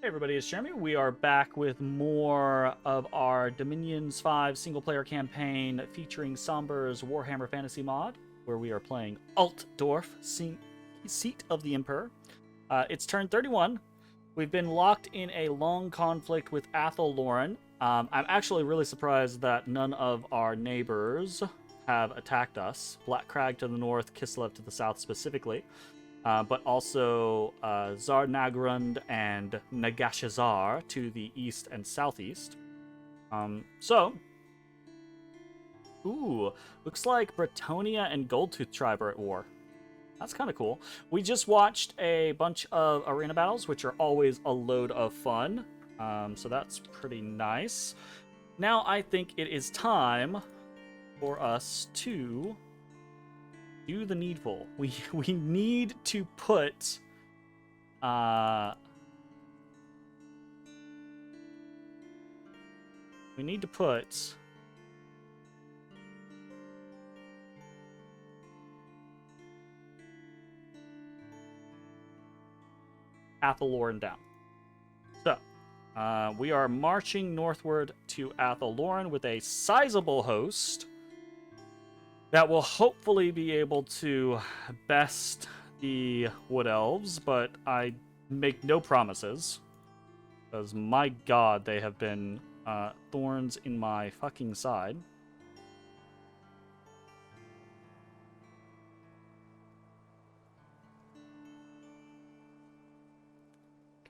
Hey everybody, it's Jeremy. We are back with more of our Dominions 5 single-player campaign featuring Sombre's Warhammer Fantasy Mod, where we are playing Altdorf, Seat of the Emperor. It's turn 31. We've been locked in a long conflict with Athelloren. I'm actually really surprised that none of our neighbors have attacked us. Black Crag to the north, Kislev to the south specifically. But also Zarnagrund and Nagashazar to the east and southeast. Looks like Bretonia and Goldtooth Tribe are at war. That's kind of cool. We just watched a bunch of arena battles, which are always a load of fun. So that's pretty nice. Now I think it is time for us to do the needful. We need to put Athelloren down. So we are marching northward to Athelloren with a sizable host that will hopefully be able to best the Wood Elves, but I make no promises. Because, my god, they have been thorns in my fucking side.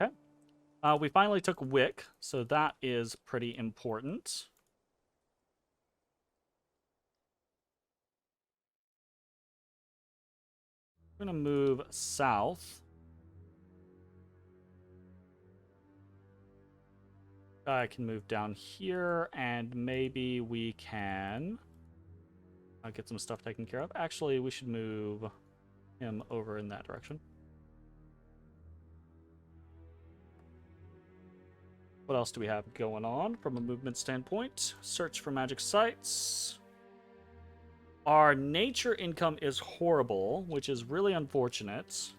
Okay. We finally took Wick, so that is pretty important. I'm going to move south. I can move down here, and maybe we can get some stuff taken care of. Actually, we should move him over in that direction. What else do we have going on from a movement standpoint? Search for magic sites. Our nature income is horrible, which is really unfortunate,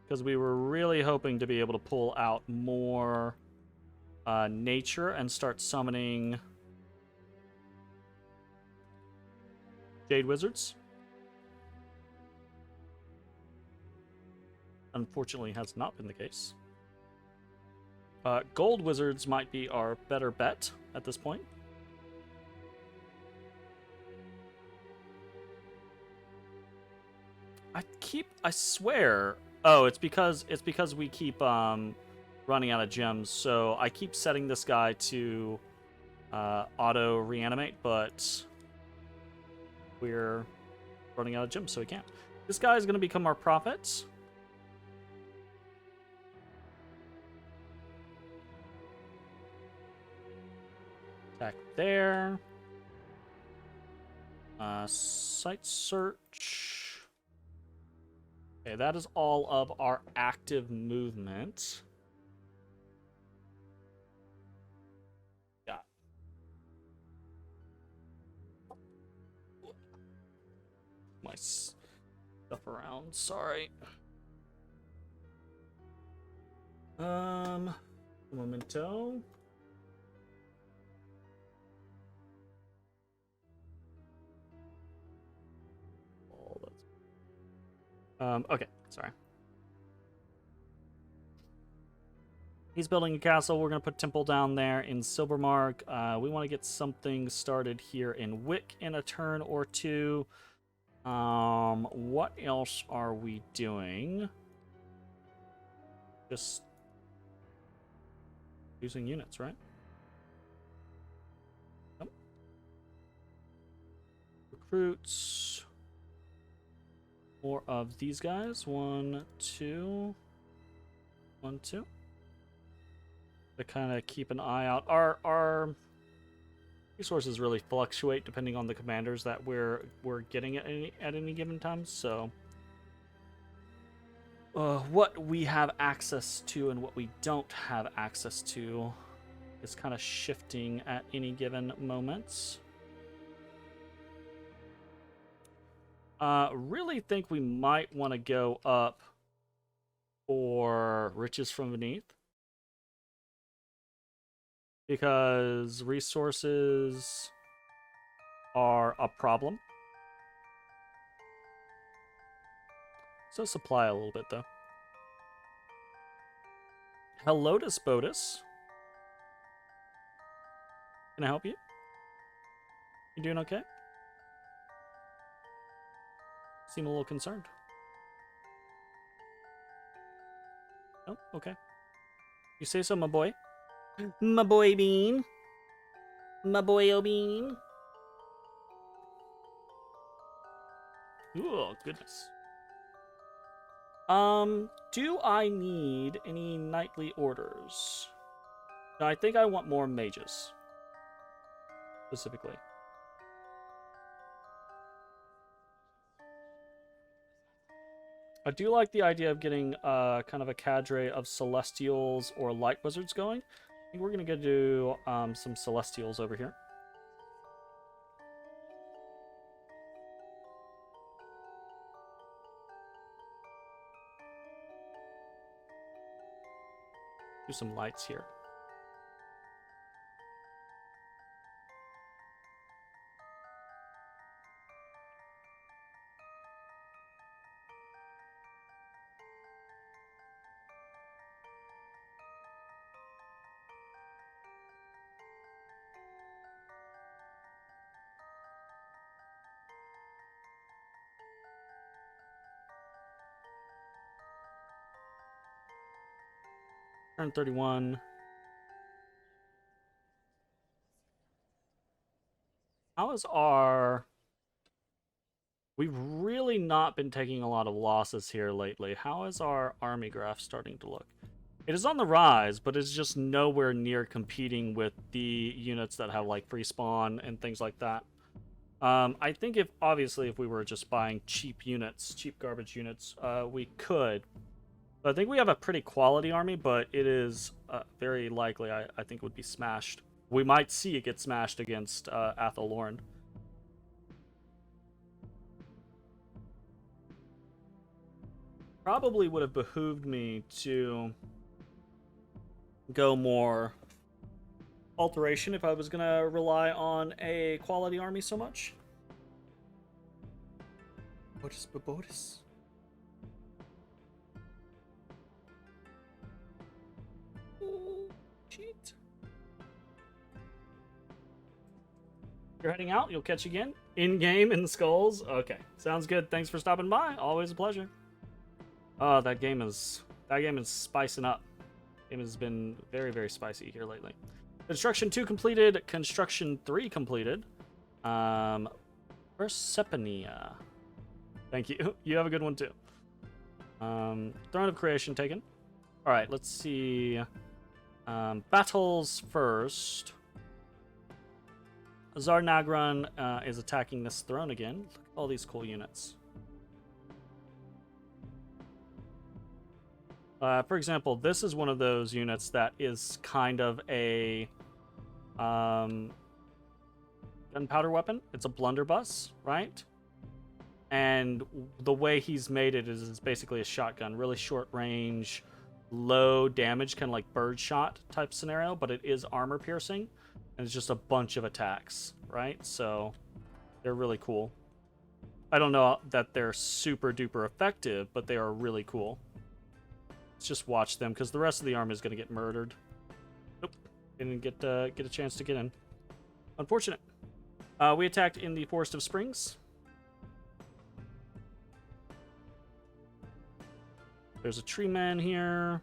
because we were really hoping to be able to pull out more nature and start summoning Jade Wizards. Unfortunately, has not been the case. Gold Wizards might be our better bet at this point. I swear. Oh, it's because we keep running out of gems. So I keep setting this guy to auto reanimate, but we're running out of gems, so we can't. This guy is going to become our prophet. Attack there. Site search. Okay, that is all of our active movement. Yeah. My stuff around, sorry. Momento. Okay, sorry. He's building a castle. We're going to put Temple down there in Silvermark. We want to get something started here in Wick in a turn or two. What else are we doing? Just using units, right? Yep. Recruits. More of these guys. 1, 2. 1, 2. To kind of keep an eye out. Our resources really fluctuate depending on the commanders that we're getting at any given time. So what we have access to and what we don't have access to is kind of shifting at any given moments. Really think we might want to go up for Riches from Beneath. because resources are a problem. So supply a little bit, though. Hello, Botus. Can I help you? You doing okay? Seem a little concerned. Oh, okay. You say so, my boy. My boy Bean. My boy O'Bean. Ooh, goodness. Do I need any nightly orders? No, I think I want more mages. Specifically. I do like the idea of getting kind of a cadre of Celestials or Light Wizards going. I think we're going to go do some Celestials over here. Do some lights here. Turn 31. How is our... We've really not been taking a lot of losses here lately. How is our army graph starting to look? It is on the rise, but it's just nowhere near competing with the units that have like free spawn and things like that. I think if we were just buying cheap units, cheap garbage units, we could. But I think we have a pretty quality army, but it is very likely I think would be smashed. We might see it get smashed against Athelorn. Probably would have behooved me to go more alteration if I was going to rely on a quality army so much. What is Bobotis? Oh, cheat. You're heading out? You'll catch again? In-game in the skulls? Okay. Sounds good. Thanks for stopping by. Always a pleasure. Oh, that game is spicing up. Game has been very, very spicy here lately. Construction 2 completed. Construction 3 completed. Persephonia. Thank you. You have a good one too. Throne of Creation taken. All right, let's see. Battles first. Azar Nagran is attacking this throne again. Look at all these cool units. For example, this is one of those units that is kind of a gunpowder weapon. It's a blunderbuss, right? And the way he's made it is basically a shotgun. Really short range, low damage, kind of like birdshot type scenario, but it is armor piercing. And it's just a bunch of attacks, right? So they're really cool. I don't know that they're super duper effective, but they are really cool. Let's just watch them, because the rest of the army is going to get murdered. Nope. Didn't get a chance to get in. Unfortunate. We attacked in the Forest of Springs. There's a tree man here.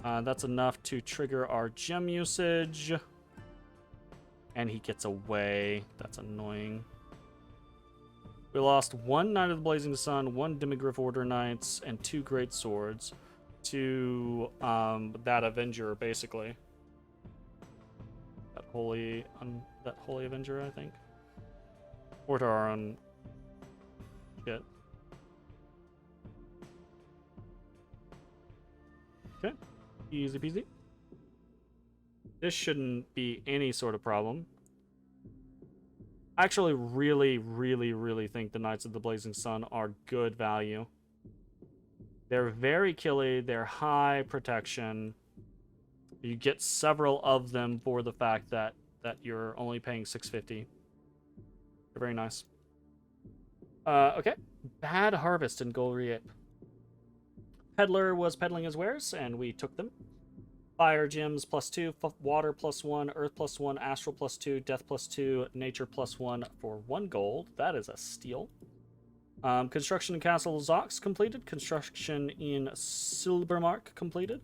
That's enough to trigger our gem usage. And he gets away. That's annoying. We lost one Knight of the Blazing Sun, one Demigryph Order Knights, and 2 Great Swords to that Avenger, basically. That Holy Avenger, I think. Or to our own shit. Okay. Easy peasy. This shouldn't be any sort of problem. I actually really think the Knights of the Blazing Sun are good value. They're very killy, they're high protection, You get several of them for the fact that you're only paying 650. They're very nice. Okay. Bad Harvest in Golriep. Peddler was peddling his wares, and we took them. Fire gems +2, water +1, earth +1, astral +2, death +2, nature +1 for 1 gold. That is a steal. Construction in Castle Zox completed. Construction in Silbermark completed.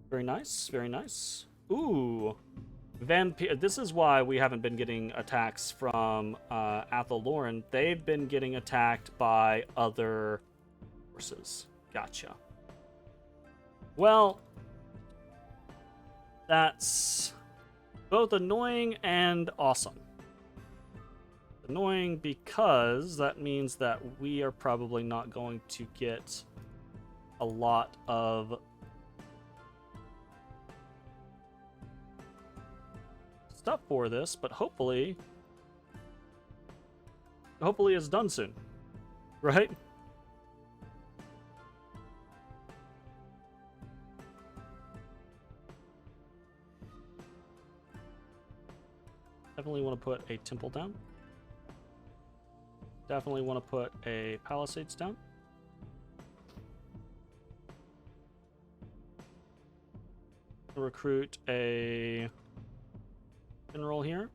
Very nice, very nice. Ooh. Vampire. This is why we haven't been getting attacks from Athel Loren. They've been getting attacked by other forces. Gotcha. Well, that's both annoying and awesome. Annoying because that means that we are probably not going to get a lot of stuff for this, but hopefully it's done soon, right? Definitely want to put a temple down. Definitely want to put a palisades down. Recruit a general here.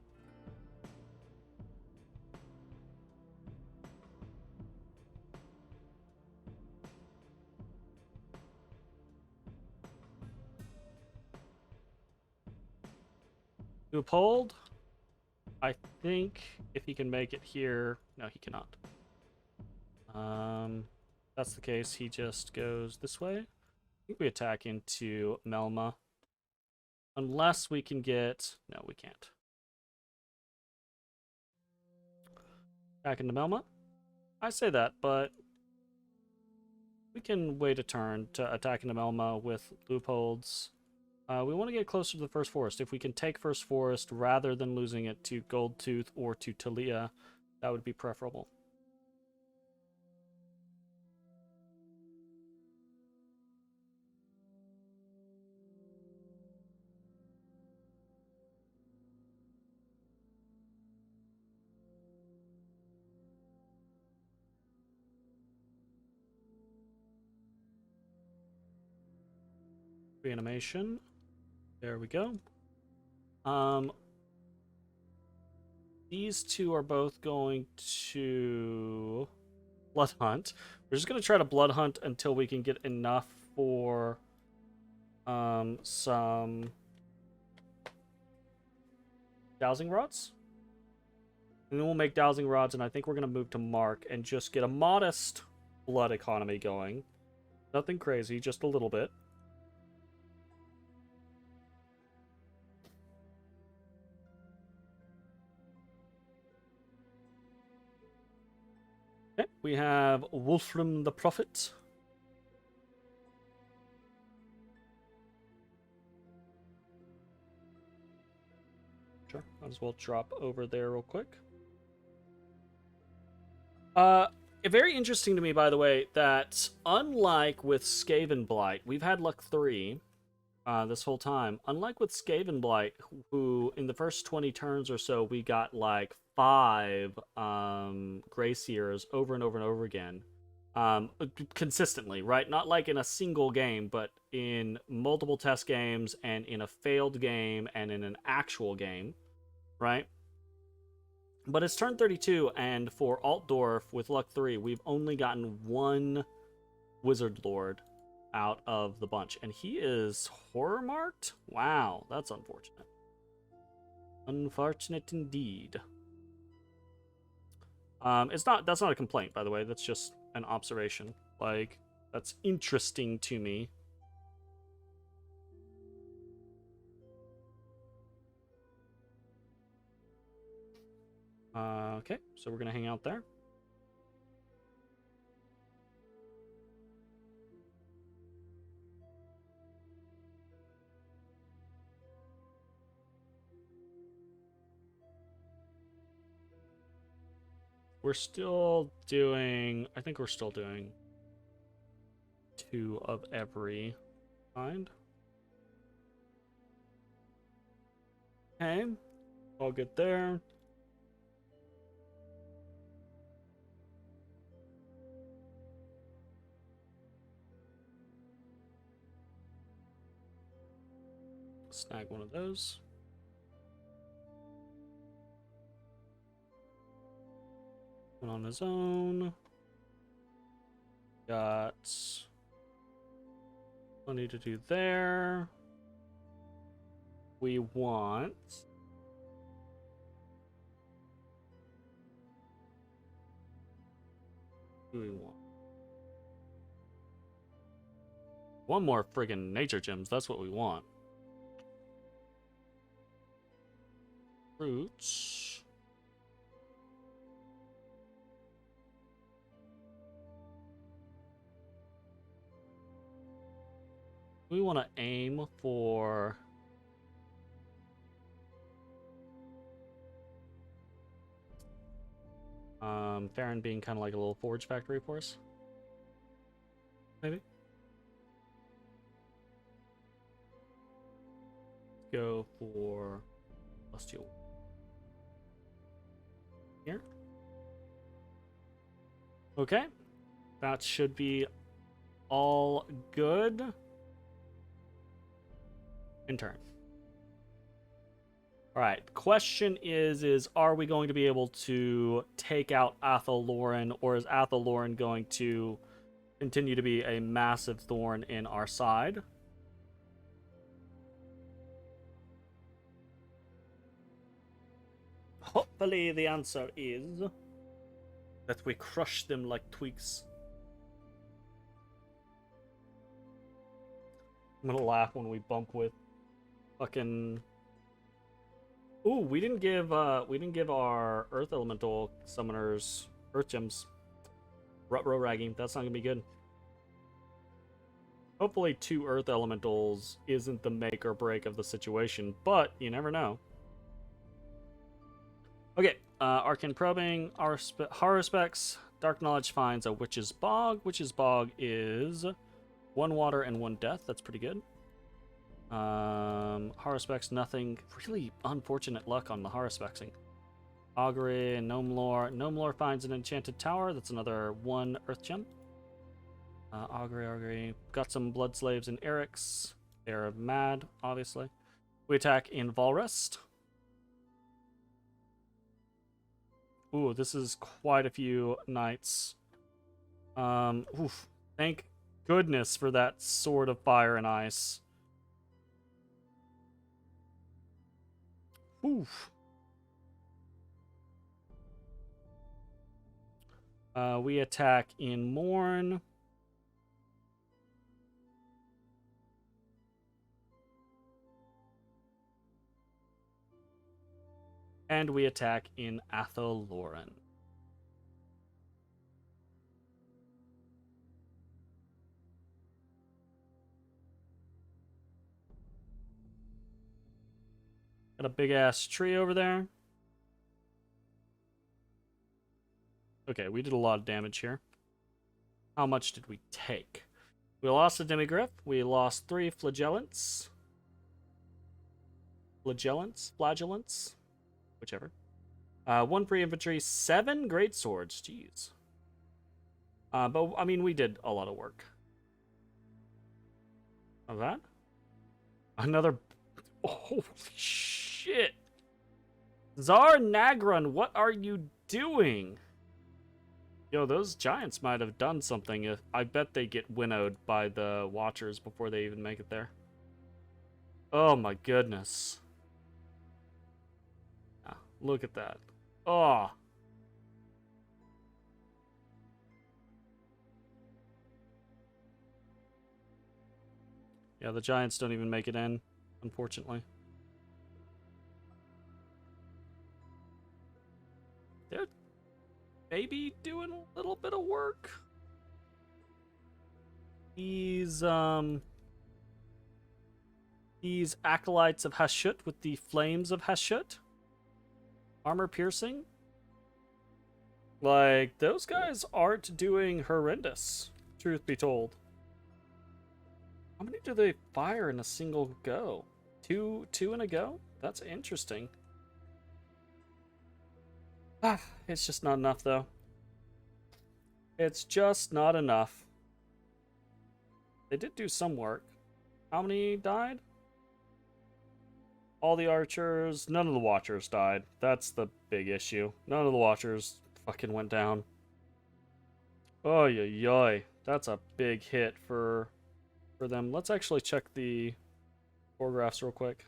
Leupold. I think if he can make it here, no, he cannot. That's the case. He just goes this way. I think we attack into Melma. Unless we can get... No, we can't. Back into Melma. I say that, but we can wait a turn to attack into Melma with Leupolds. We want to get closer to the First Forest. If we can take First Forest rather than losing it to Goldtooth or to Talia, that would be preferable. Reanimation. There we go. These two are both going to blood hunt. We're just going to try to blood hunt until we can get enough for some dowsing rods. And then we'll make dowsing rods, and I think we're going to move to Mark and just get a modest blood economy going. Nothing crazy, just a little bit. Okay, we have Wolfram the Prophet. Sure, might as well drop over there real quick. Very interesting to me, by the way, that unlike with Skaven Blight, we've had luck 3 this whole time. Unlike with Skaven Blight, who in the first 20 turns or so, we got like 5 Grayseers over and over and over again. Consistently, right? Not like in a single game, but in multiple test games and in a failed game and in an actual game, right? But it's turn 32, and for Altdorf with luck 3, we've only gotten 1 Wizard Lord out of the bunch, and he is horror marked. Wow, that's unfortunate. Unfortunate indeed. That's not a complaint, by the way. That's just an observation. Like, that's interesting to me. Okay, so we're gonna hang out there. We're still doing... I think we're still doing 2 of every kind. Okay. All good there. Snag one of those. One on his own. Got plenty to do there. We want... Who do we want? One more friggin' nature gems. That's what we want. Fruits. We want to aim for... Farron being kind of like a little forge factory for us. Maybe. Go for celestial. Here. Okay. That should be all good. In turn. Alright, question is are we going to be able to take out Athel Loren, or is Athel Loren going to continue to be a massive thorn in our side? Hopefully the answer is that we crush them like twigs. I'm gonna laugh when we bump with fucking... Ooh, we didn't give our Earth Elemental summoners Earth Gems. Rutro ragging. That's not gonna be good. Hopefully 2 Earth Elementals isn't the make or break of the situation, but you never know. Okay, Arcane Probing, Horror Specs, Dark Knowledge finds a Witch's Bog. Witch's Bog is 1 water and 1 death. That's pretty good. Horror Specs, nothing. Really unfortunate luck on the Horror Specsing. Augury and Gnome Lore. Gnome Lore finds an Enchanted Tower. That's another 1 Earth Gem. Augury. Got some Blood Slaves and Eric's. They're mad, obviously. We attack in Valrest. Ooh, this is quite a few knights. Oof. Thank goodness for that Sword of Fire and Ice. Oof. We attack in Morn. And we attack in Athel Loren. Got a big ass tree over there. Okay, we did a lot of damage here. How much did we take? We lost a Demigryph. We lost 3 Flagellants. Flagellants? Whichever. 1 free infantry, 7 great swords. Jeez. But, I mean, we did a lot of work. Of that? Another... Holy shit! Tsar Nagron, what are you doing? Yo, those giants might have done something. If I bet they get winnowed by the Watchers before they even make it there. Oh my goodness. Ah, look at that. Oh. Yeah, the giants don't even make it in, unfortunately. They're maybe doing a little bit of work. These acolytes of Hashut with the flames of Hashut. Armor piercing. Like, those guys aren't doing horrendous, truth be told. How many do they fire in a single go? Two in a go? That's interesting. It's just not enough, though. It's just not enough. They did do some work. How many died? All the archers. None of the watchers died. That's the big issue. None of the watchers fucking went down. Oh, yoy. That's a big hit for them. Let's actually check the photographs real quick.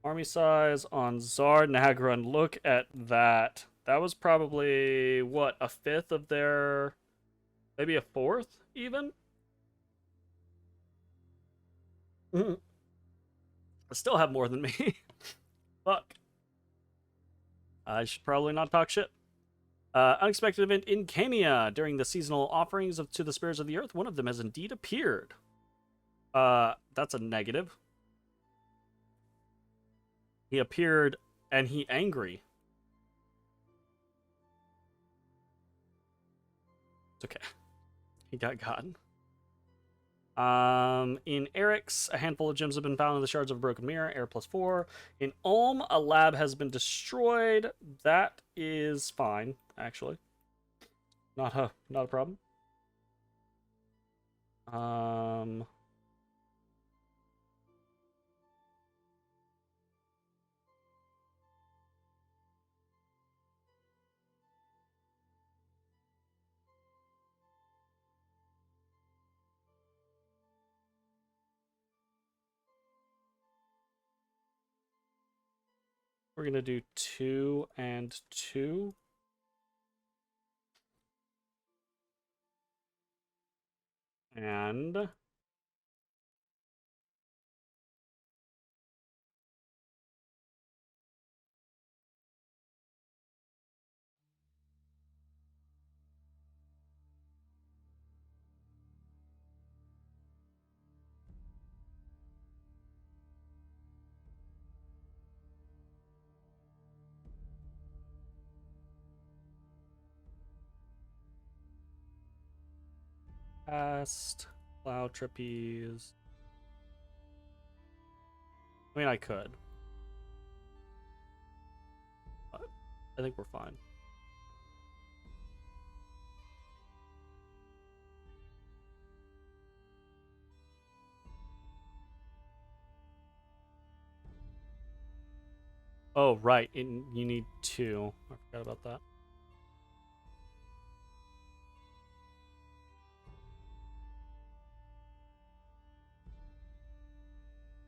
Army size on Zard Nagran. Look at that. That was probably, what, a fifth of their... Maybe a fourth, even? Still have more than me. Fuck. I should probably not talk shit. Unexpected event in Kenya. During the seasonal offerings to the spirits of the earth, one of them has indeed appeared. That's a negative. He appeared and he angry. It's okay. He got gotten. In Eric's, a handful of gems have been found in the shards of a broken mirror. Air +4. In Ulm, a lab has been destroyed. That is fine, actually. Not a problem. We're gonna do 2 and 2. And past cloud trapeze. I mean, I could, but I think we're fine. Oh, right. You need 2. I forgot about that.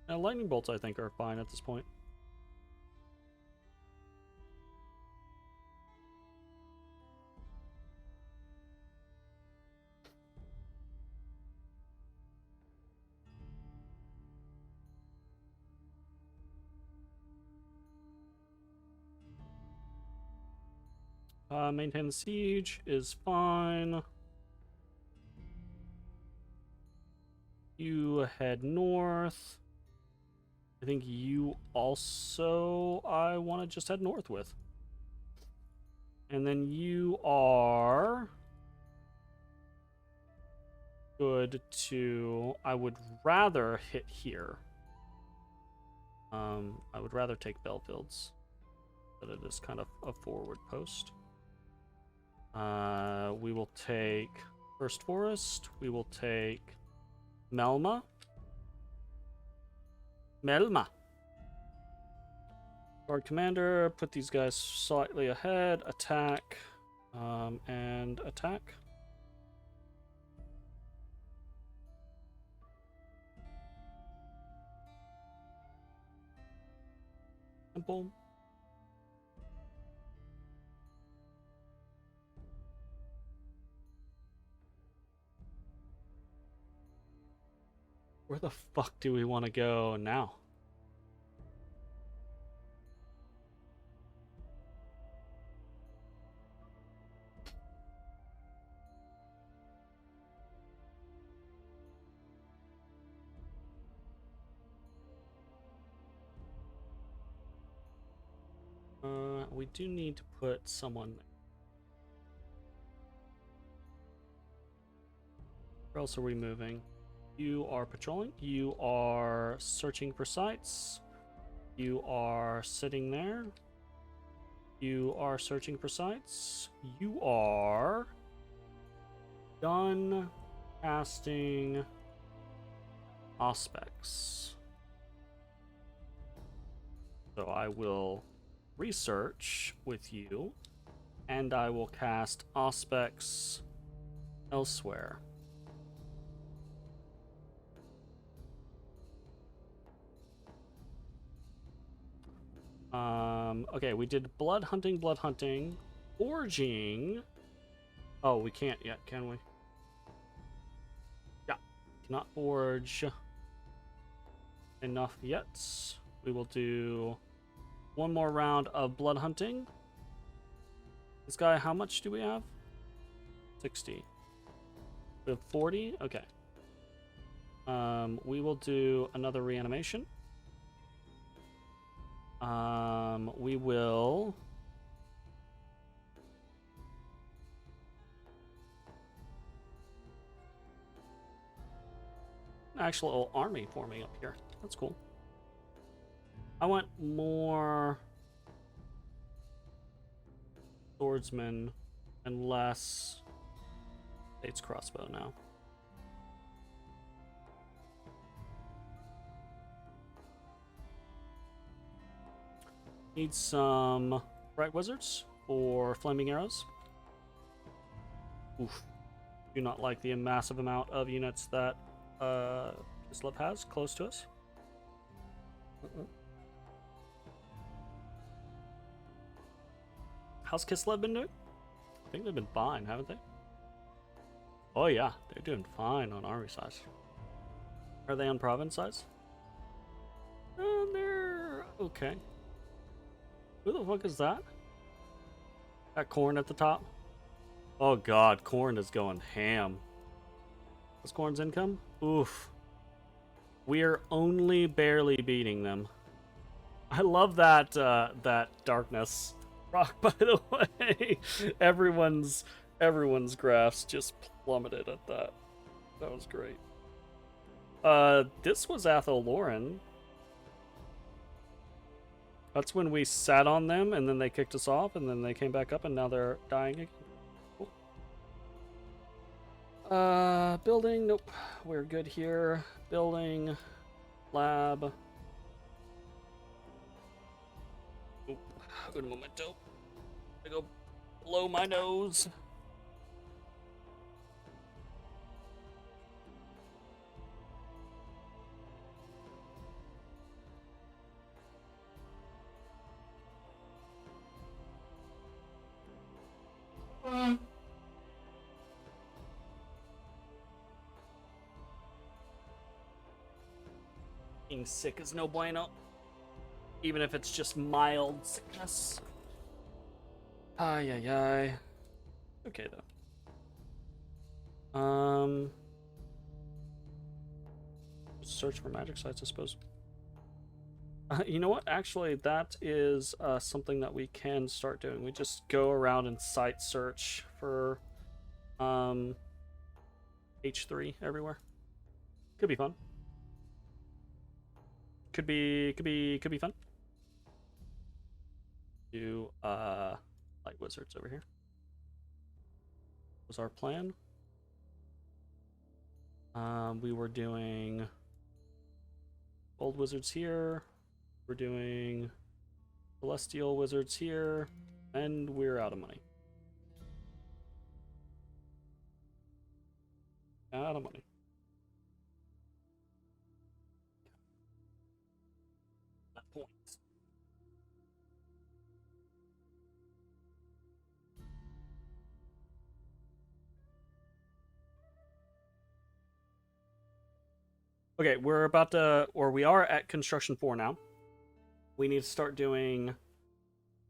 Now, lightning bolts, I think, are fine at this point. Maintain the siege is fine. You head north. I think you also I want to just head north with. And then you are good to... I would rather hit here. I would rather take Belfields, but it is kind of a forward post. We will take First Forest. We will take Melma. Guard Commander, put these guys slightly ahead. Attack. And attack. Temple. Where the fuck do we want to go now? We do need to put someone there. Where else are we moving? You are patrolling. You are searching for sites. You are sitting there. You are searching for sites. You are done casting aspects. So I will research with you, and I will cast aspects elsewhere. Okay, we did blood hunting, foraging. Oh, we can't yet, can we? Yeah, cannot forge enough yet. We will do one more round of blood hunting. This guy, how much do we have? 60. We have 40? Okay. We will do another reanimation. We will... Actual little army forming up here. That's cool. I want more swordsmen and less States crossbow now. Need some bright wizards for flaming arrows. Oof. Do not like the massive amount of units that Kislev has close to us. How's Kislev been doing? I think they've been fine, haven't they? Oh yeah, they're doing fine on army size. Are they on province size? They're okay. Who the fuck is that? That corn at the top? Oh god, corn is going ham. What's corn's income? Oof. We're only barely beating them. I love that that darkness rock, by the way. everyone's graphs just plummeted at that. That was great. This was Athel Lauren. That's when we sat on them, and then they kicked us off, and then they came back up, and now they're dying again. Cool. Building, nope. We're good here. Building, lab. Oop, good momento. I go blow my nose. Being sick is no bueno. Even if it's just mild sickness. Ay, ay, ay. Okay, though. Search for magic sites, I suppose. You know what? Actually, that is something that we can start doing. We just go around and site search for H3 everywhere. Could be fun. Could be fun. Do light wizards over here. Was our plan. We were doing gold wizards here. We're doing celestial wizards here, and we're out of money. Out of money. That points. Okay, we're about to, or we are at construction 4 now. We need to start doing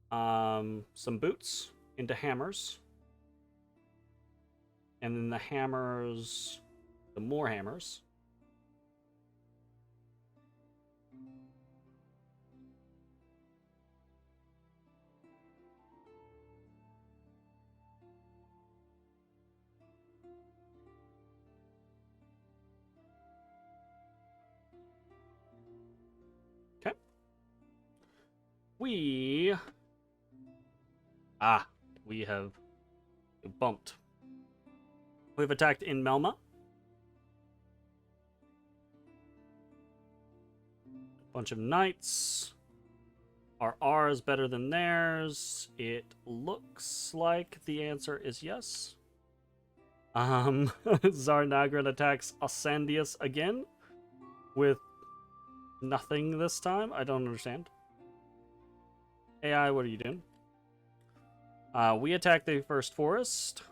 some boots into hammers. And then the hammers, the more hammers. we have bumped. We've attacked in Melma. Bunch of knights. Are ours better than theirs? It looks like the answer is yes. Zarnagran attacks Assandius again with nothing this time. I don't understand. AI, what are you doing? We attack the first forest.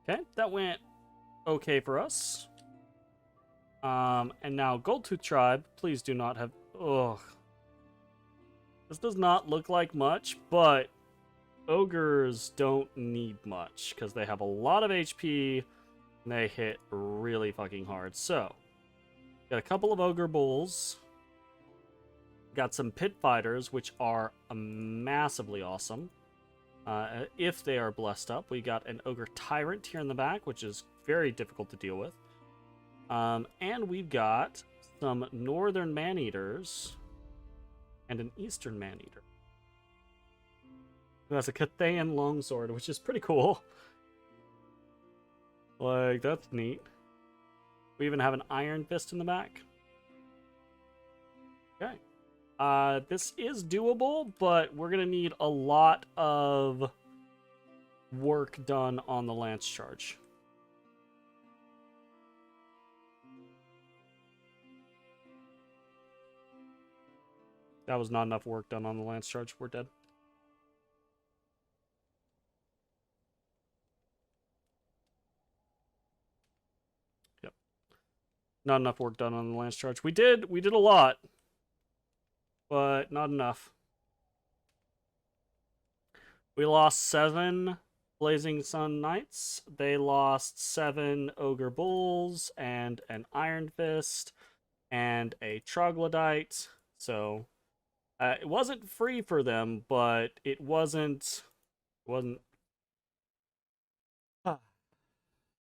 Okay, that went okay for us. And now Goldtooth Tribe, please do not have... Ugh. This does not look like much, but ogres don't need much because they have a lot of HP and they hit really fucking hard. So, got a couple of ogre bulls. Got some pit fighters, which are massively awesome. If they are blessed up. We got an ogre tyrant here in the back, which is very difficult to deal with. And we've got some northern man-eaters and an eastern man-eater who has a Cathayan longsword, which is pretty cool. Like, that's neat. We even have an iron fist in the back. Okay. This is doable, but we're going to need a lot of work done on the lance charge. That was not enough work done on the lance charge. We're dead. Yep. Not enough work done on the lance charge. We did a lot, but not enough. We lost 7 Blazing Sun Knights. They lost 7 Ogre Bulls and an Iron Fist and a Troglodyte. So it wasn't free for them, but it wasn't.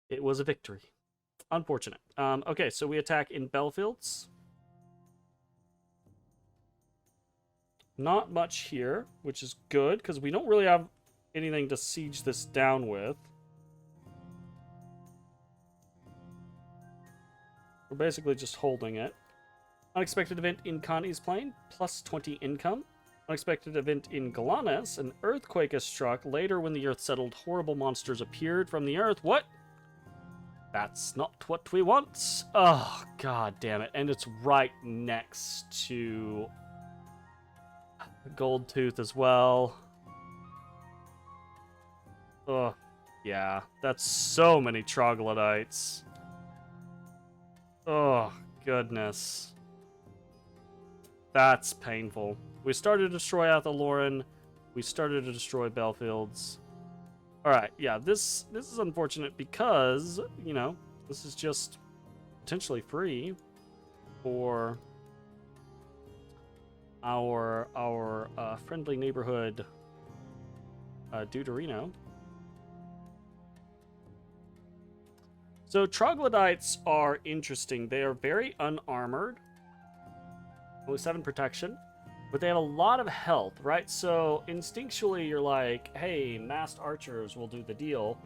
It was a victory. Unfortunate. Okay, so we attack in Belfields. Not much here, which is good, because we don't really have anything to siege this down with. We're basically just holding it. Unexpected event in Connie's Plain, plus 20 income. Unexpected event in Galanes, an earthquake is struck. Later, when the earth settled, horrible monsters appeared from the earth. What? That's not what we want. Oh, god damn it. And it's right next to Goldtooth as well. Ugh. Yeah, that's so many troglodytes. Oh, goodness. That's painful. We started to destroy Athaloran. We started to destroy Belfields. Alright, yeah, this is unfortunate because, you know, this is just potentially free for our friendly neighborhood Deuterino. So troglodytes are interesting. They are very unarmored. Only 7 protection. But they have a lot of health, right? So instinctually you're like, hey, masked archers will do the deal,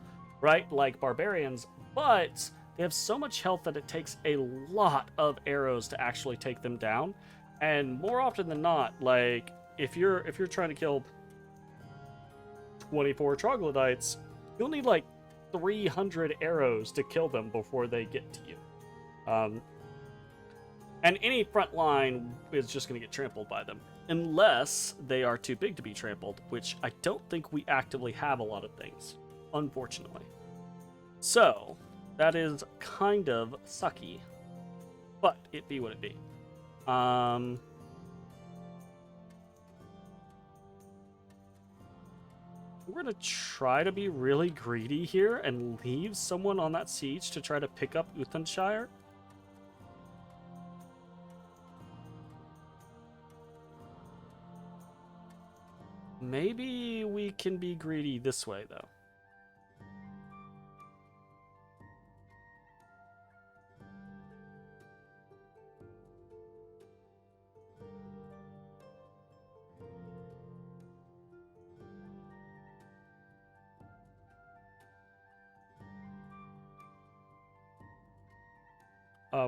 right? Like barbarians. But they have so much health that it takes a lot of arrows to actually take them down. And more often than not, like, if you're trying to kill 24 troglodytes, you'll need like 300 arrows to kill them before they get to you. And any front line is just going to get trampled by them. Unless they are too big to be trampled, which I don't think we actively have a lot of things, unfortunately. So, that is kind of sucky. But it be what it be. We're going to try to be really greedy here and leave someone on that siege to try to pick up Uthenshire. Maybe we can be greedy this way, though.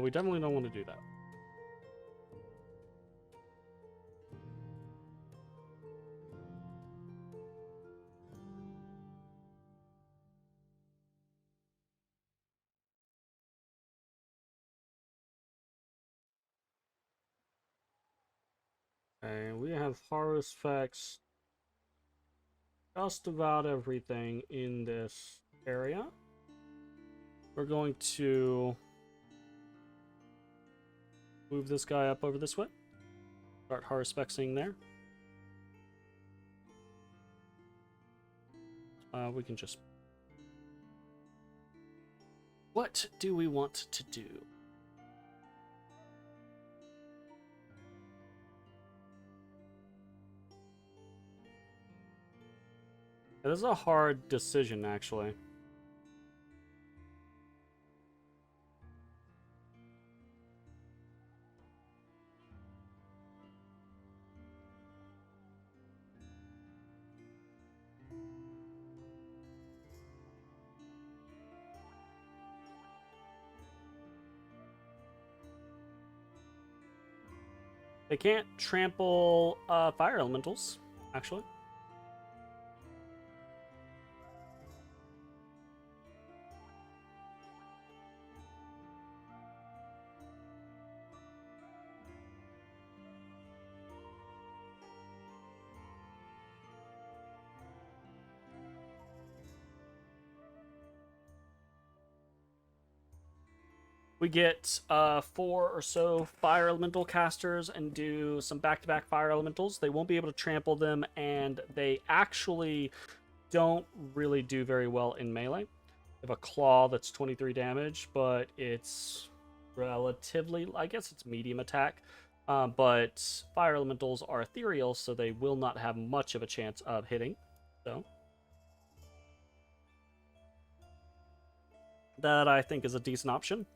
We definitely don't want to do that. Okay, we have horror effects just about everything in this area. We're going to move this guy up over this way. Start horror spexing there. We can just... What do we want to do? This is a hard decision, actually. They can't trample fire elementals, actually. We get 4 or so fire elemental casters and do some back-to-back fire elementals. They won't be able to trample them, and they actually don't really do very well in melee. They have a claw that's 23 damage, but it's relatively, I guess it's medium attack. But fire elementals are ethereal, so they will not have much of a chance of hitting. So that, I think, is a decent option.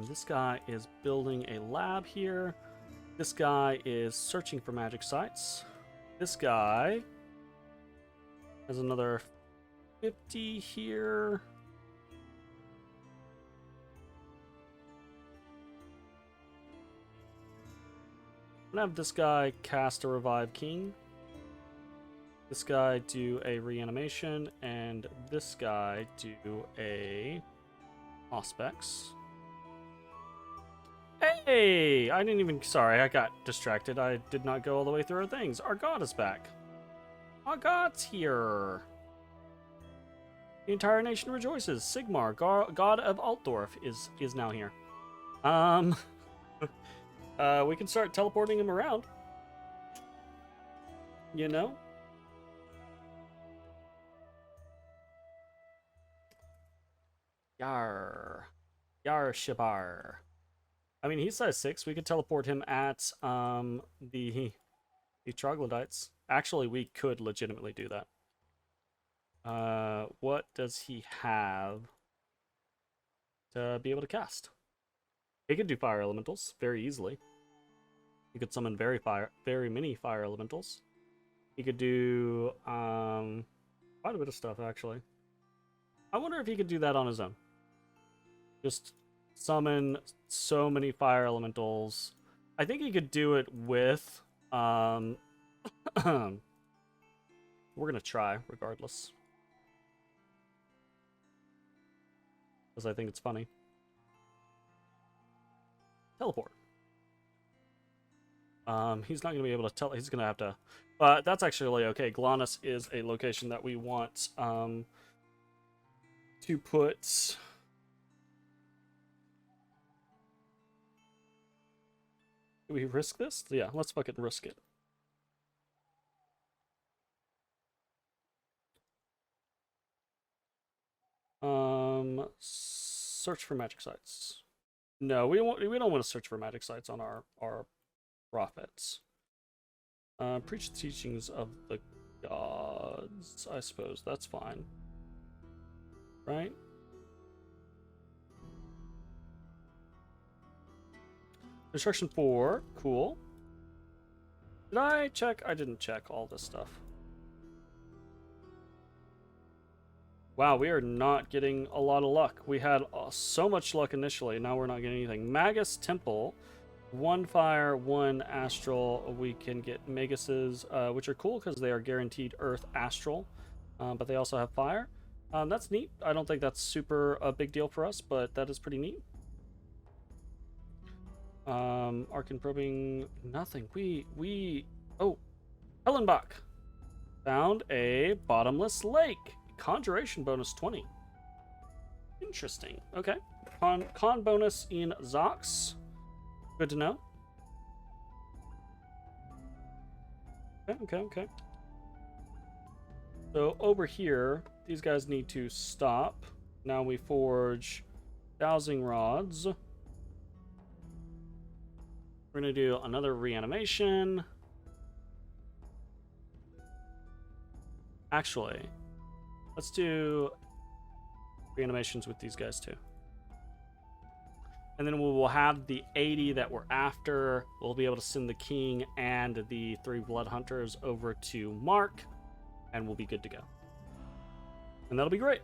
This guy is building a lab here. This guy is searching for magic sites. This guy has another 50 here. I'm gonna have this guy cast a Revive King. This guy do a reanimation, and this guy do a Auspex. Hey! I didn't even... Sorry, I got distracted. I did not go all the way through our things. Our god is back. Our god's here. The entire nation rejoices. Sigmar, god of Altdorf, is now here. We can start teleporting him around. You know? Yar. Yar Shibar. I mean, he's size 6. We could teleport him at the troglodytes. Actually, we could legitimately do that. What does he have to be able to cast? He could do fire elementals very easily. He could summon very many fire elementals. He could do quite a bit of stuff, actually. I wonder if he could do that on his own. Just summon so many fire elementals. I think he could do it with we're gonna try regardless, because I think it's funny. Teleport. He's not gonna be able to tell. He's gonna have to, but that's actually okay. Glanus is a location that we want to put. Do we risk this? Yeah, let's fucking risk it. Search for magic sites. No, we don't want to search for magic sites on our prophets. Preach the teachings of the gods. I suppose that's fine, right? Instruction 4, cool. Did I check? I didn't check all this stuff. Wow, we are not getting a lot of luck. We had so much luck initially, now we're not getting anything. Magus Temple, 1 fire, 1 astral. We can get Maguses, which are cool because they are guaranteed earth astral, but they also have fire. That's neat. I don't think that's super a big deal for us, but that is pretty neat. Arcane probing, nothing. Oh, Hellenbach found a bottomless lake. Conjuration bonus 20. Interesting. Okay. Con bonus in Zox. Good to know. Okay. So over here, these guys need to stop. Now we forge dowsing rods. We're going to do another reanimation. Actually, let's do reanimations with these guys too. And then we will have the 80 that we're after. We'll be able to send the king and the 3 blood hunters over to Mark, and we'll be good to go. And that'll be great.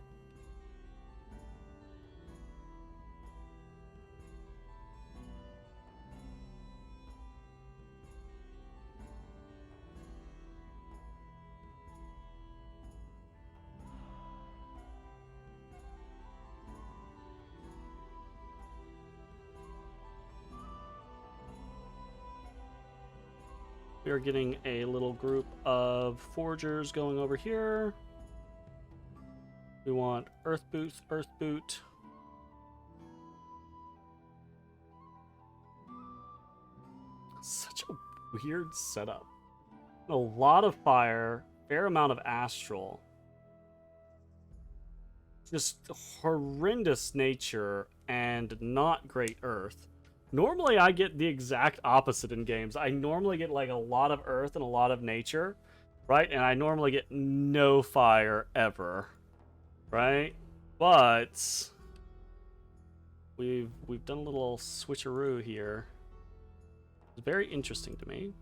We are getting a little group of forgers going over here. We want earth boot. Such a weird setup. A lot of fire, fair amount of astral. Just horrendous nature and not great earth. Normally, I get the exact opposite in games. I normally get like a lot of earth and a lot of nature, right? And I normally get no fire ever, right? But we've done a little switcheroo here. It's very interesting to me.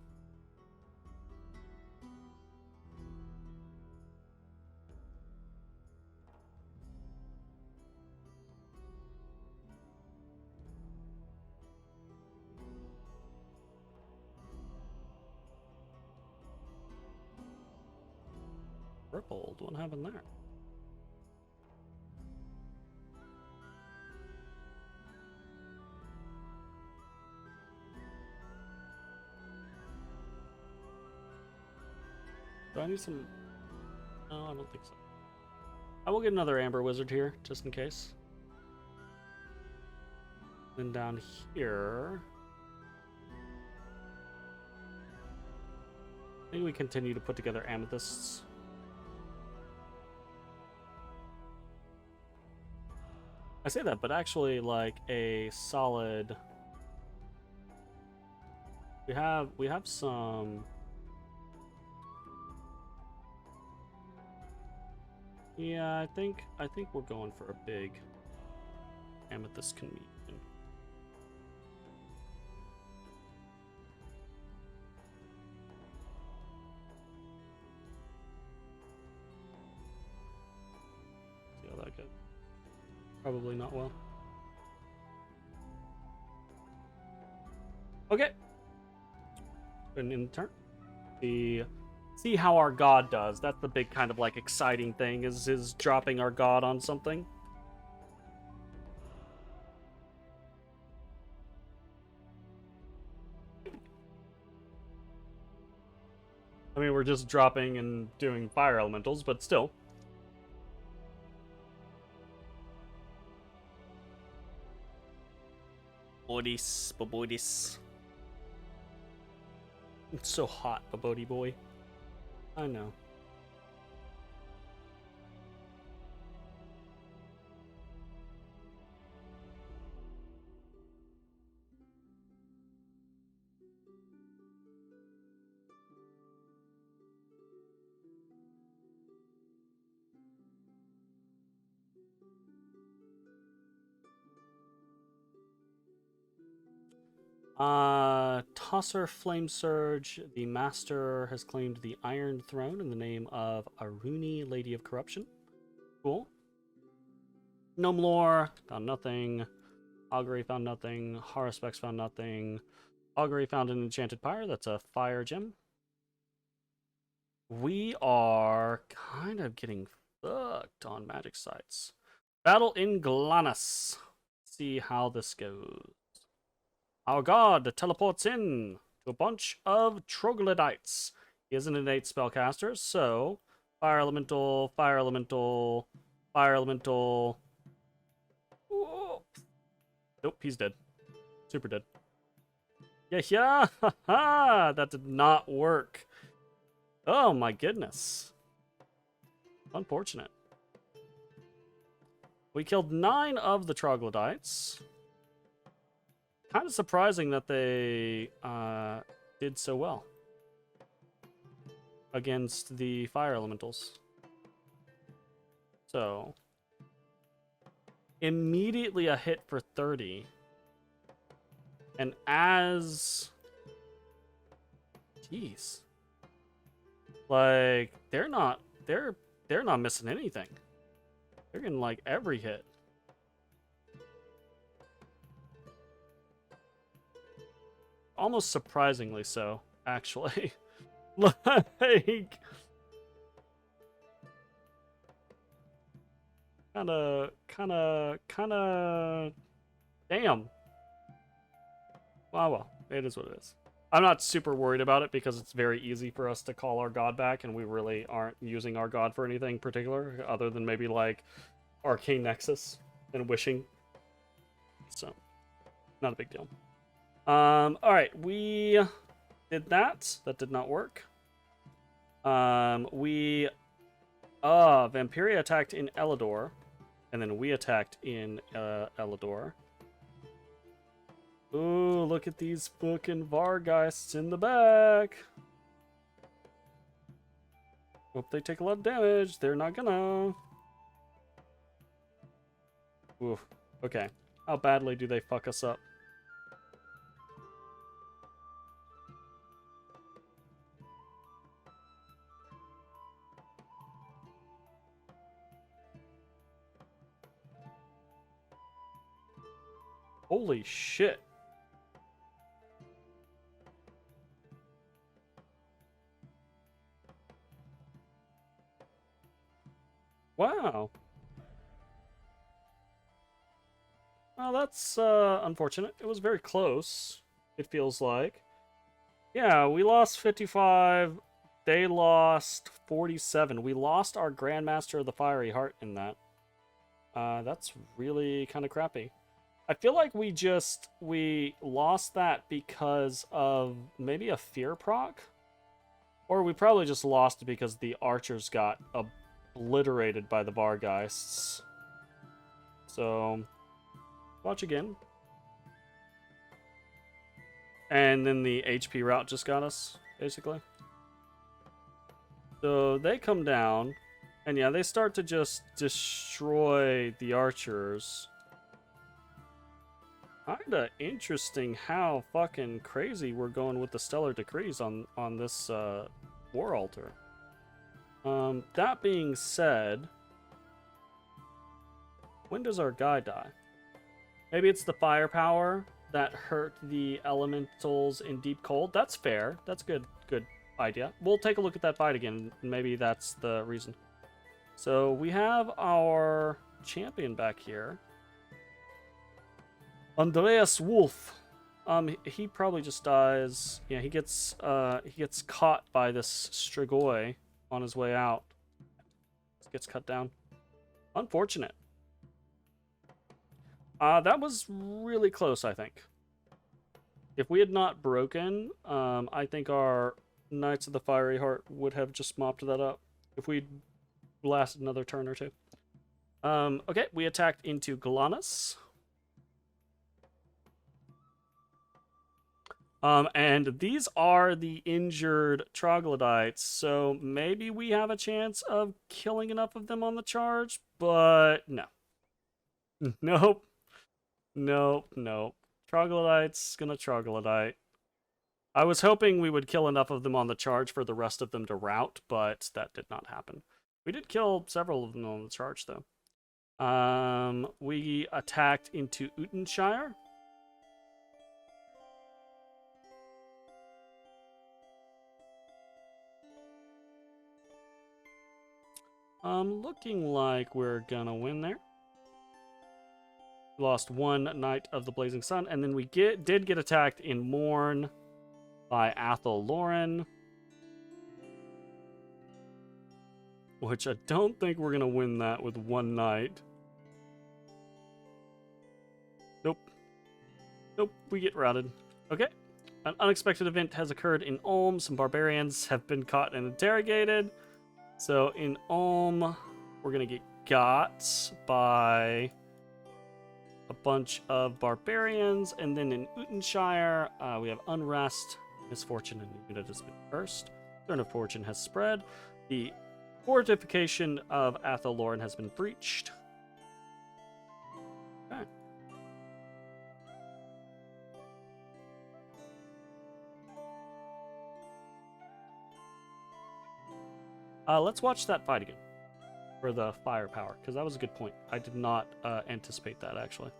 Rippled, what happened there? Do I need some? No, I don't think so. I will get another Amber Wizard here, just in case. Then down here, I think we continue to put together amethysts. I say that, but actually, like a solid. We have some. Yeah, I think we're going for a big amethyst communion. See how that goes. Probably not well. Okay. And in turn, see how our god does. That's the big kind of like exciting thing is dropping our god on something. I mean, we're just dropping and doing fire elementals, but still. Babodis. It's so hot, Babodi boy. I know. Tosser Flame Surge, the Master has claimed the Iron Throne in the name of Aruni, Lady of Corruption. Cool. Gnome Lore, found nothing. Augury found nothing. Horospex found nothing. Augury found an enchanted pyre. That's a fire gem. We are kind of getting fucked on magic sites. Battle in Glanis. See how this goes. Our god teleports in to a bunch of troglodytes. He is an innate spellcaster, so fire elemental, fire elemental, fire elemental. Whoa. Nope, he's dead. Super dead. Yeah, ha, that did not work. Oh my goodness. Unfortunate. We killed 9 of the troglodytes. Kind of surprising that they did so well against the fire elementals. So, immediately a hit for 30. And as... Jeez. Like, they're not missing anything. They're getting, like, every hit. Almost surprisingly so, actually. Like... Kinda... Damn. Well, it is what it is. I'm not super worried about it because it's very easy for us to call our god back, and we really aren't using our god for anything particular, other than maybe, like, Arcane Nexus and Wishing. So, not a big deal. Alright, we did that. That did not work. Vampiria attacked in Elidor, and then we attacked in Elidor. Ooh, look at these fucking Vargheists in the back. Hope they take a lot of damage. They're not gonna. Ooh, okay. How badly do they fuck us up? Holy shit. Wow. Well, that's unfortunate. It was very close, it feels like. Yeah, we lost 55. They lost 47. We lost our Grandmaster of the Fiery Heart in that. That's really kind of crappy. I feel like we lost that because of maybe a fear proc? Or we probably just lost it because the archers got obliterated by the Vargheists. So, watch again. And then the HP route just got us, basically. So they come down, and yeah, they start to just destroy the archers. Kinda interesting how fucking crazy we're going with the Stellar Decrees on this War Altar. That being said, when does our guy die? Maybe it's the firepower that hurt the elementals in Deep Cold. That's fair. That's good idea. We'll take a look at that fight again, and maybe that's the reason. So we have our champion back here. Andreas Wolf. He probably just dies. Yeah, he gets caught by this Strigoi on his way out. Gets cut down. Unfortunate. That was really close, I think. If we had not broken, I think our Knights of the Fiery Heart would have just mopped that up. If we'd lasted another turn or two. Okay, we attacked into Glanis. And these are the injured troglodytes, so maybe we have a chance of killing enough of them on the charge, but no. Nope. Nope. Troglodyte's gonna troglodyte. I was hoping we would kill enough of them on the charge for the rest of them to rout, but that did not happen. We did kill several of them on the charge, though. We attacked into Utenshire. Looking like we're gonna win there. We lost one Knight of the Blazing Sun, and then we did get attacked in Morn by Athel Lauren, which I don't think we're gonna win that with one Knight. Nope, we get routed. Okay. An unexpected event has occurred in Ulm. Some barbarians have been caught and interrogated. So in Ulm, we're going to get got by a bunch of barbarians. And then in Utenshire, we have unrest, misfortune, and unit has been cursed. Turn of fortune has spread. The fortification of Athel Lauren has been breached. Okay. Let's watch that fight again for the firepower, because that was a good point. I did not anticipate that, actually.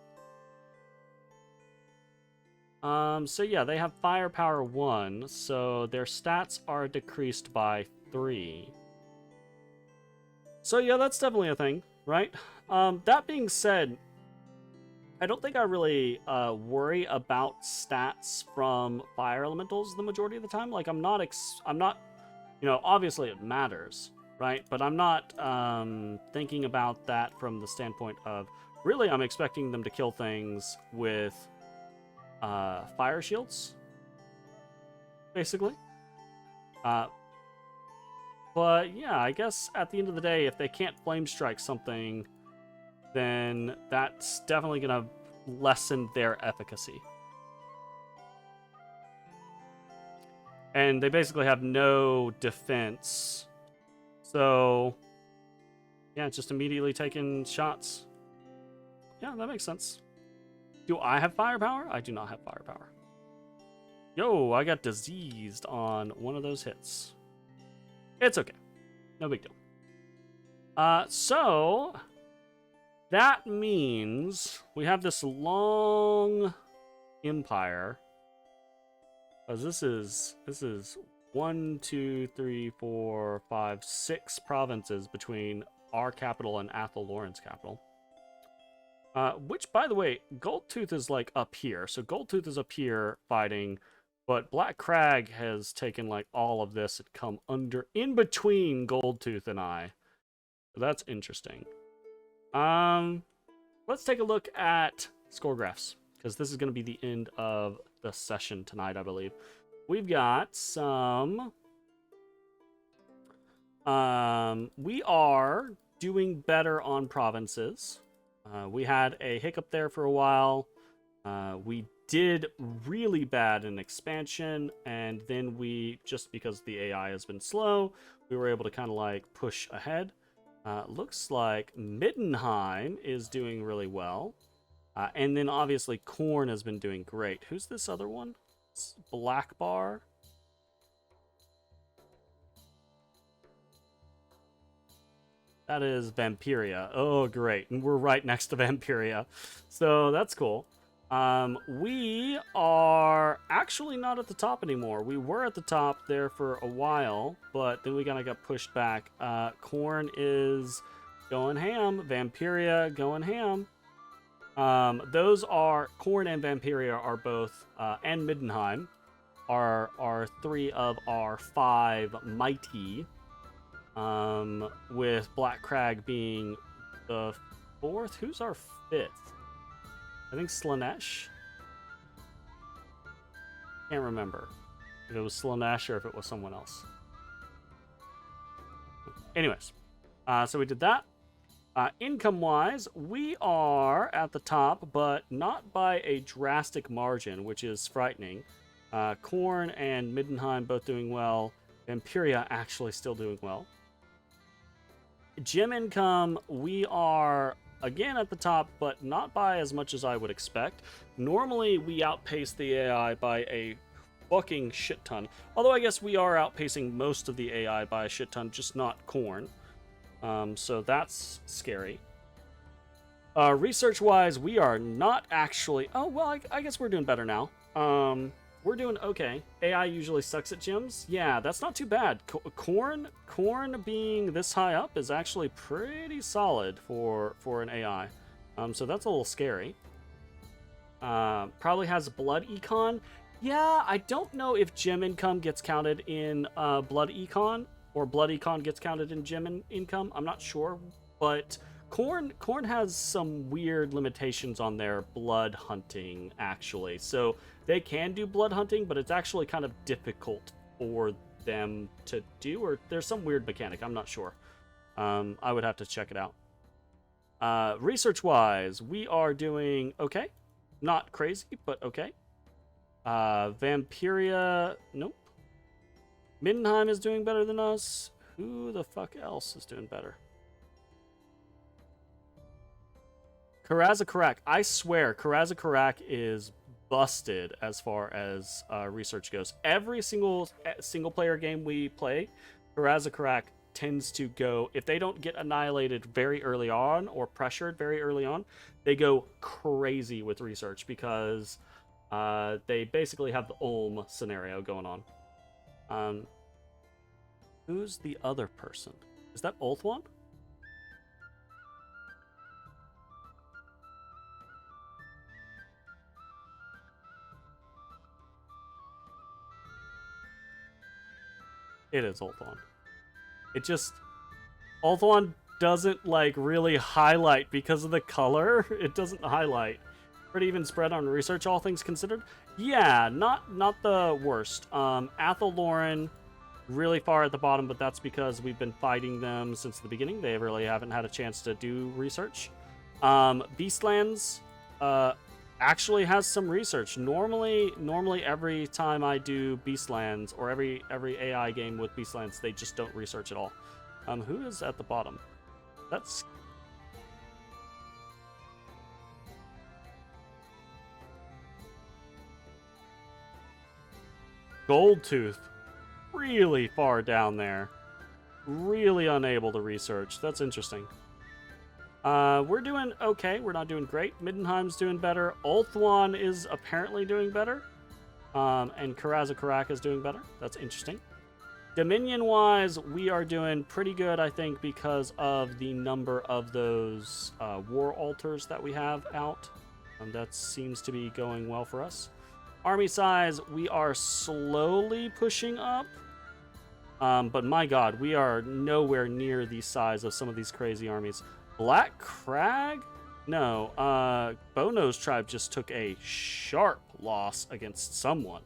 So yeah, they have firepower 1, so their stats are decreased by 3. So yeah, that's definitely a thing, right? That being said, I don't think I really worry about stats from fire elementals the majority of the time. Like, I'm not, you know, obviously it matters, right? But I'm not thinking about that from the standpoint of, really, I'm expecting them to kill things with fire shields, basically. But yeah, I guess at the end of the day, if they can't flame strike something, then that's definitely going to lessen their efficacy. And they basically have no defense. So, yeah, just immediately taking shots. Yeah, that makes sense. Do I have firepower? I do not have firepower. Yo, I got diseased on one of those hits. It's okay. No big deal. So, that means we have this long empire. Because this is 1, 2, 3, 4, 5, 6 provinces between our capital and Athel Lauren's capital. Which, by the way, Goldtooth is like up here. So Goldtooth is up here fighting, but Black Crag has taken like all of this and come in between Goldtooth and I. So that's interesting. Let's take a look at score graphs, because this is going to be the end of the session tonight, I believe. We've got some... we are doing better on provinces. We had a hiccup there for a while. We did really bad in expansion, and then we, just because the AI has been slow, we were able to kind of like push ahead. Looks like Middenheim is doing really well. And then obviously Korn has been doing great. Who's this other one? It's Black Bar. That is Vampiria. Oh, great. And we're right next to Vampiria. So that's cool. We are actually not at the top anymore. We were at the top there for a while, but then we kind of got pushed back. Korn is going ham. Vampiria going ham. Those are Korn and Vampiria are both, and Middenheim are 3 of our 5 mighty. With Black Crag being the 4th. Who's our 5th? I think Slanesh. Can't remember if it was Slanesh or if it was someone else. Anyways, so we did that. Income-wise, we are at the top, but not by a drastic margin, which is frightening. Korn and Middenheim both doing well. Vampiria actually still doing well. Gem income, we are again at the top, but not by as much as I would expect. Normally, we outpace the AI by a fucking shit ton. Although I guess we are outpacing most of the AI by a shit ton, just not Korn. So that's scary. Research-wise, we are not actually... Oh, well, I guess we're doing better now. We're doing okay. AI usually sucks at gyms. Yeah, that's not too bad. Corn being this high up is actually pretty solid for an AI. So that's a little scary. Probably has blood econ. Yeah, I don't know if gym income gets counted in blood econ, or blood econ gets counted in gym income. I'm not sure, but Corn has some weird limitations on their blood hunting, actually. So they can do blood hunting, but it's actually kind of difficult for them to do, or there's some weird mechanic. I'm not sure. I would have to check it out. Research-wise, we are doing okay. Not crazy, but okay. Vampiria, nope. Mindenheim is doing better than us. Who the fuck else is doing better? Karazakarak, I swear, Karazakarak is busted as far as research goes. Every single player game we play, Karazakarak tends to go, if they don't get annihilated very early on or pressured very early on, they go crazy with research because they basically have the Ulm scenario going on. Who's the other person? Is that Ulthwan? It is Ulthwan. It just... Ulthwan doesn't, like, really highlight because of the color. It doesn't highlight. Pretty even spread on research, all things considered. Yeah, not the worst. Athelloren, really far at the bottom, but that's because we've been fighting them since the beginning. They really haven't had a chance to do research. Beastlands actually has some research. Normally every time I do Beastlands, or every AI game with Beastlands, they just don't research at all. Who is at the bottom? That's... Goldtooth. Really far down there. Really unable to research. That's interesting. We're doing okay. We're not doing great. Mindenheim's doing better. Ulthwan is apparently doing better. And Karazakarak is doing better. That's interesting. Dominion-wise, we are doing pretty good, I think, because of the number of those war altars that we have out. That seems to be going well for us. Army size, we are slowly pushing up. But my god, we are nowhere near the size of some of these crazy armies. Black Crag? No, Bono's tribe just took a sharp loss against someone.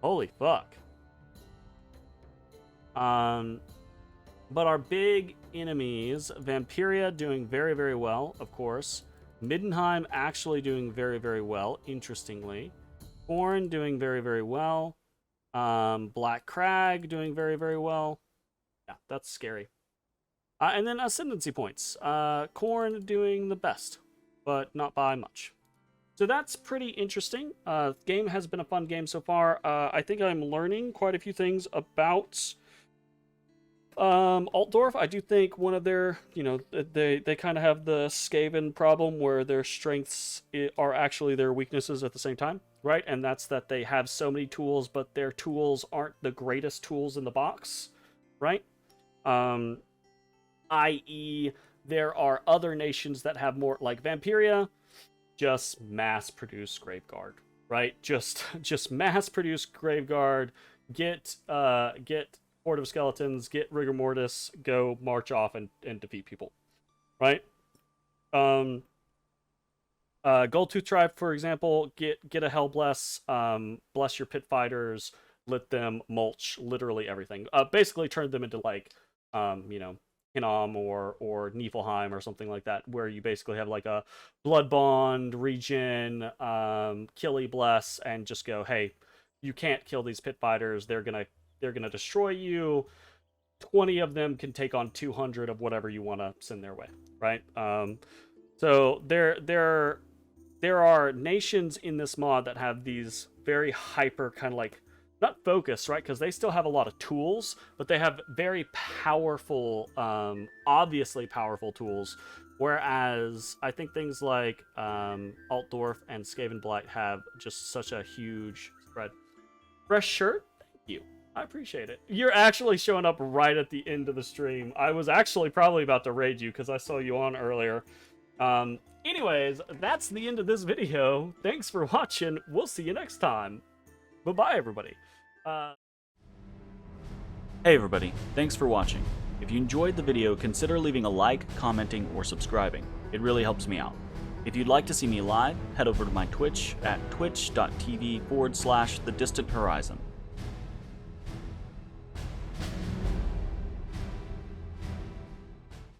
Holy fuck. But our big enemies, Vampiria doing very, very well, of course. Mindenheim actually doing very, very well, interestingly. Corn doing very, very well. Black Crag doing very, very well. Yeah, that's scary. And then ascendancy points. Corn doing the best, but not by much. So that's pretty interesting. Game has been a fun game so far. I think I'm learning quite a few things about Altdorf. I do think one of their, they kind of have the Skaven problem where their strengths are actually their weaknesses at the same time, right? And that's that they have so many tools, but their tools aren't the greatest tools in the box, right? I.e., there are other nations that have more, like Vampiria, just mass-produce Graveguard, right? Just mass-produce Graveguard, get Horde of Skeletons, get Rigor Mortis, go march off and defeat people, right? Goldtooth Tribe, for example, get a Hellbless, bless your pit fighters, let them mulch literally everything. Basically turn them into, like, Hinnom or Niflheim or something like that, where you basically have like a Blood Bond, Regen, Killy Bless, and just go, hey, you can't kill these pit fighters. They're gonna destroy you. 20 of them can take on 200 of whatever you want to send their way, right? So there are nations in this mod that have these very hyper kind of like, not focus, right? Because they still have a lot of tools, but they have very powerful, obviously powerful tools Whereas I think things like Altdorf and Skaven Blight have just such a huge spread. Fresh shirt? Thank you. I appreciate it. You're actually showing up right at the end of the stream. I was actually probably about to raid you because I saw you on earlier. Anyways, that's the end of this video. Thanks for watching. We'll see you next time. Bye-bye, everybody. Hey everybody, thanks for watching. If you enjoyed the video, consider leaving a like, commenting, or subscribing. It really helps me out. If you'd like to see me live, head over to my Twitch at twitch.tv/thedistanthorizon.